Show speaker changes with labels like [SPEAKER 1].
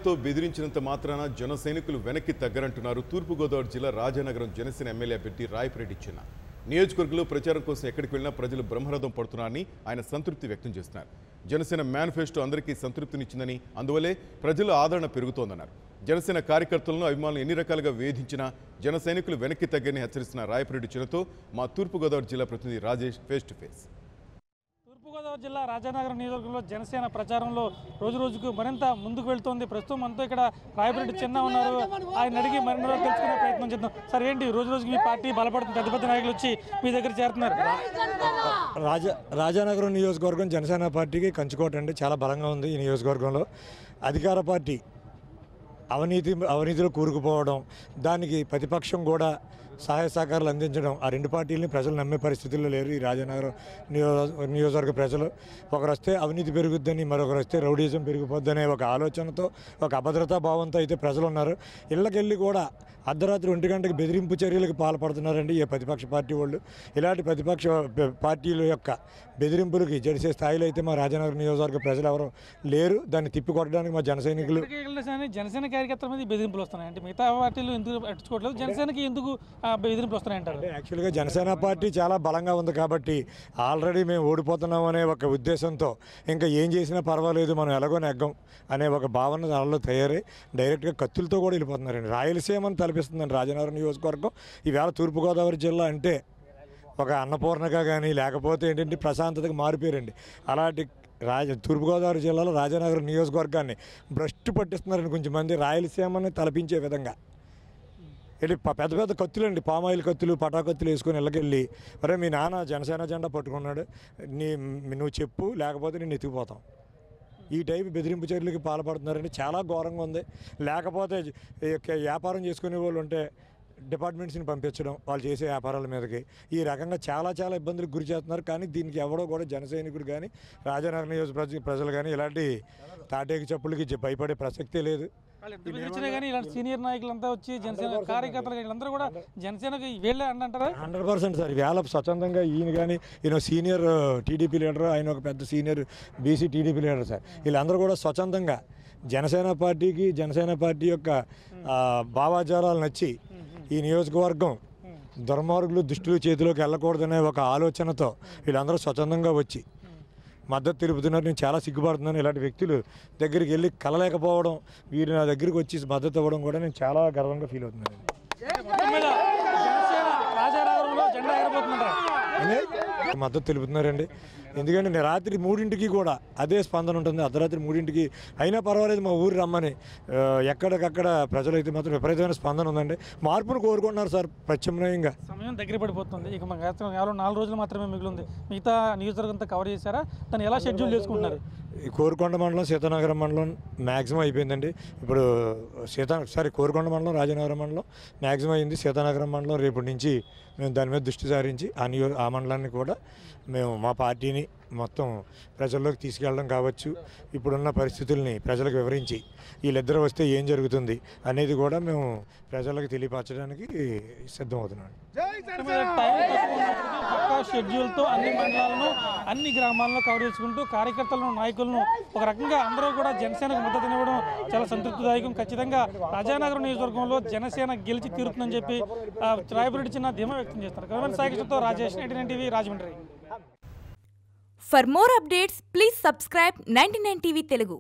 [SPEAKER 1] పేరుతో బెదిరించినంత మాత్రాన జన సైనికులు వెనక్కి తగ్గరంటున్నారు తూర్పుగోదావరి జిల్లా రాజానగరం జనసేన ఎమ్మెల్యే అభ్యర్థి రాయపరెడ్డి చిన్న. నియోజకవర్గంలో ప్రచారం కోసం ఎక్కడికి వెళ్ళినా ప్రజలు బ్రహ్మరథం పడుతున్నారని ఆయన సంతృప్తి వ్యక్తం చేస్తున్నారు. జనసేన మేనిఫెస్టో అందరికీ సంతృప్తినిచ్చిందని, అందువల్లే ప్రజల ఆదరణ పెరుగుతోందన్నారు. జనసేన కార్యకర్తలను అభిమానులు ఎన్ని రకాలుగా వేధించినా జన సైనికులు వెనక్కి తగ్గని హెచ్చరిస్తున్న రాయపరెడ్డి చిన్నతో మా తూర్పుగోదావరి జిల్లా ప్రతినిధి రాజేష్ ఫేస్ టు ఫేస్.
[SPEAKER 2] తూర్పుగోదావరి జిల్లా రాజానగరం నియోజకవర్గంలో జనసేన ప్రచారంలో రోజు రోజుకు మరింత ముందుకు వెళ్తోంది. ప్రస్తుతం మనతో ఇక్కడ రాయపరెడ్డి చిన్న ఉన్నారు. ఆయన అడిగి మరిన్ని తెలుసుకునే ప్రయత్నం చేద్దాం. సార్, ఏంటి రోజు రోజుకి మీ పార్టీ బలపడుతుంది, పెద్ద పెద్ద నాయకులు వచ్చి మీ దగ్గర చేరుతున్నారు?
[SPEAKER 3] రాజానగరం నియోజకవర్గం జనసేన పార్టీకి కంచుకోట అండి, చాలా బలంగా ఉంది. ఈ నియోజకవర్గంలో అధికార పార్టీ అవినీతిలో కూరుకుపోవడం, దానికి ప్రతిపక్షం కూడా సహాయ సహకారాలు అందించడం, ఆ రెండు పార్టీలని ప్రజలు నమ్మే పరిస్థితుల్లో లేరు ఈ రాజానగరం నియోజకవర్గ ప్రజలు. ఒకరు వస్తే అవినీతి పెరుగుద్దని, మరొకరు వస్తే రౌడీజం పెరిగిపోద్దనే ఒక ఆలోచనతో, ఒక అభద్రతా భావంతో అయితే ప్రజలు ఉన్నారు. ఇళ్ళకెళ్ళి కూడా అర్ధరాత్రి 1 గంటకి బెదిరింపు చర్యలకు పాల్పడుతున్నారండి ఈ ప్రతిపక్ష పార్టీ వాళ్ళు. ఇలాంటి ప్రతిపక్ష పార్టీల యొక్క బెదిరింపులకి జడిసే స్థాయిలో అయితే మా రాజానగరం నియోజకవర్గ ప్రజలు ఎవరు లేరు. దాన్ని తిప్పికొట్టడానికి మా జన సైనికులు,
[SPEAKER 2] జనసేన కార్యకర్తల మీద బెదిరింపులు వస్తున్నాయి అంటే మిగతా పార్టీలు ఎందుకు పట్టించుకోవట్లేదు, జనసేనకి ఎందుకు బెదిరింపులు వస్తున్నాయంటారు?
[SPEAKER 3] యాక్చువల్గా జనసేన పార్టీ చాలా బలంగా ఉంది కాబట్టి, ఆల్రెడీ మేము ఓడిపోతున్నాం అనే ఒక ఉద్దేశంతో ఇంకా ఏం చేసినా పర్వాలేదు, మనం ఎలాగో నెగ్గం అనే ఒక భావన దానిలో తయారై డైరెక్ట్గా కత్తులతో కూడా వెళ్ళిపోతున్నారండి. రాయలసీమను తలపిస్తుందండి రాజానగరం నియోజకవర్గం. ఈవేళ తూర్పుగోదావరి జిల్లా అంటే ఒక అన్నపూర్ణగా కానీ, లేకపోతే ఏంటంటే ప్రశాంతతకు మారిపోయారండి. అలాంటి తూర్పుగోదావరి జిల్లాలో రాజానగరం నియోజకవర్గాన్ని భ్రష్టు పట్టిస్తున్నారని కొంచెం మంది, రాయలసీమని తలపించే విధంగా వెళ్ళి పెద్ద పెద్ద కత్తులండి, పామాయిల్ కత్తులు, పటాకత్తులు వేసుకొని ఇళ్ళకెళ్ళి, అరే మీ నాన్న జనసేన జెండా పట్టుకున్నాడు, నువ్వు చెప్పు లేకపోతే నేను ఎత్తుకుపోతాం, ఈ టైపు బెదిరింపు చర్యలకి పాల్పడుతున్నారండి. చాలా ఘోరంగా ఉంది. లేకపోతే వ్యాపారం చేసుకునే వాళ్ళు ఉంటే డిపార్ట్మెంట్స్ని పంపించడం వాళ్ళు చేసే వ్యాపారాల మీదకి, ఈ రకంగా చాలా చాలా ఇబ్బందులకు గురి చేస్తున్నారు. కానీ దీనికి ఎవడో కూడా జన సైనికుడు కానీ, రాజానగరం నియోజకవర్గ ప్రజలు కానీ ఇలాంటి తాటేకి చెప్పులకి భయపడే ప్రసక్తే లేదు.
[SPEAKER 2] కానీ ఇలాంటి సీనియర్ నాయకులంతా వచ్చి జనసేన కార్యకర్తలు వీళ్ళందరూ కూడా జనసేనకి వీళ్ళే అంటారా?
[SPEAKER 3] 100% సార్. వేళ స్వచ్ఛందంగా ఈయన కానీ, ఈయన సీనియర్ టీడీపీ లీడర్, ఆయన ఒక పెద్ద senior BC TDP leader sir. వీళ్ళందరూ కూడా స్వచ్ఛందంగా జనసేన పార్టీకి, జనసేన పార్టీ యొక్క భావాజాలాలు నచ్చి ఈ నియోజకవర్గం దుర్మార్గులు దుష్టుల చేతిలోకి వెళ్ళకూడదనే ఒక ఆలోచనతో వీళ్ళందరూ స్వచ్ఛందంగా వచ్చి మద్దతు తెలుపుతున్నారు. నేను చాలా సిగ్గుపడుతున్నాను. ఇలాంటి వ్యక్తులు దగ్గరికి వెళ్ళి కలలేకపోవడం, వీరు నా దగ్గరికి వచ్చి మద్దతు ఇవ్వడం కూడా నేను చాలా గర్వంగా ఫీల్ అవుతున్నాను. మద్దతు తెలుపుతున్నారండి. ఎందుకంటే నేను రాత్రి 3ంటికి కూడా అదే స్పందన ఉంటుంది, అర్ధరాత్రి 3ంటికి అయినా పర్వాలేదు మా ఊరు రమ్మని ఎక్కడికక్కడ ప్రజలైతే మాత్రం విపరీతమైన స్పందన ఉందండి. మార్పును కోరుకుంటున్నారు సార్. ప్రత్యామ్నాయంగా
[SPEAKER 2] సమయం దగ్గర పడిపోతుంది. ఇక కేవలం 4 రోజులు మాత్రమే మిగిలింది. మిగతా నియోజకవర్గం అంతా కవర్ చేశారా? దాన్ని ఎలా షెడ్యూల్ చేసుకుంటున్నారు?
[SPEAKER 3] కోరుకొండ మండలం, సీతానగరం మండలం మ్యాక్సిమం అయిపోయిందండి. ఇప్పుడు కోరుకొండ మండలం, రాజానగరం మండలం మ్యాక్సిమం అయింది. సీతానగరం మండలం రేపటి నుంచి మేము దాని మీద దృష్టి సారించి ఆ మండలాన్ని కూడా మేము మా పార్టీని మొత్తం ప్రజల్లోకి తీసుకెళ్ళడం కావచ్చు, ఇప్పుడున్న పరిస్థితుల్ని ప్రజలకు వివరించి వీళ్ళిద్దరూ వస్తే ఏం జరుగుతుంది అనేది కూడా మేము ప్రజలకు తెలియపరచడానికి సిద్ధమవుతున్నాం.
[SPEAKER 2] షెడ్యూల్తో అన్ని మండలాలను, అన్ని గ్రామాలను కవర్ చేసుకుంటూ కార్యకర్తలను, నాయకులను ఒక రకంగా అందరూ కూడా జనసేనకు మద్దతు ఇవ్వడం చాలా సంతృప్తిదాయకం. ఖచ్చితంగా రాజానగరం నియోజకవర్గంలో జనసేన గెలిచి తీరుతుందని చెప్పి రాయపరెడ్డి చిన్న ధీమా వ్యక్తం చేస్తారు. గవర్నమెంట్ సాగితో Rajesh, 99 TV, Rajahmundry.
[SPEAKER 4] For more updates, please subscribe 99 TV Telugu.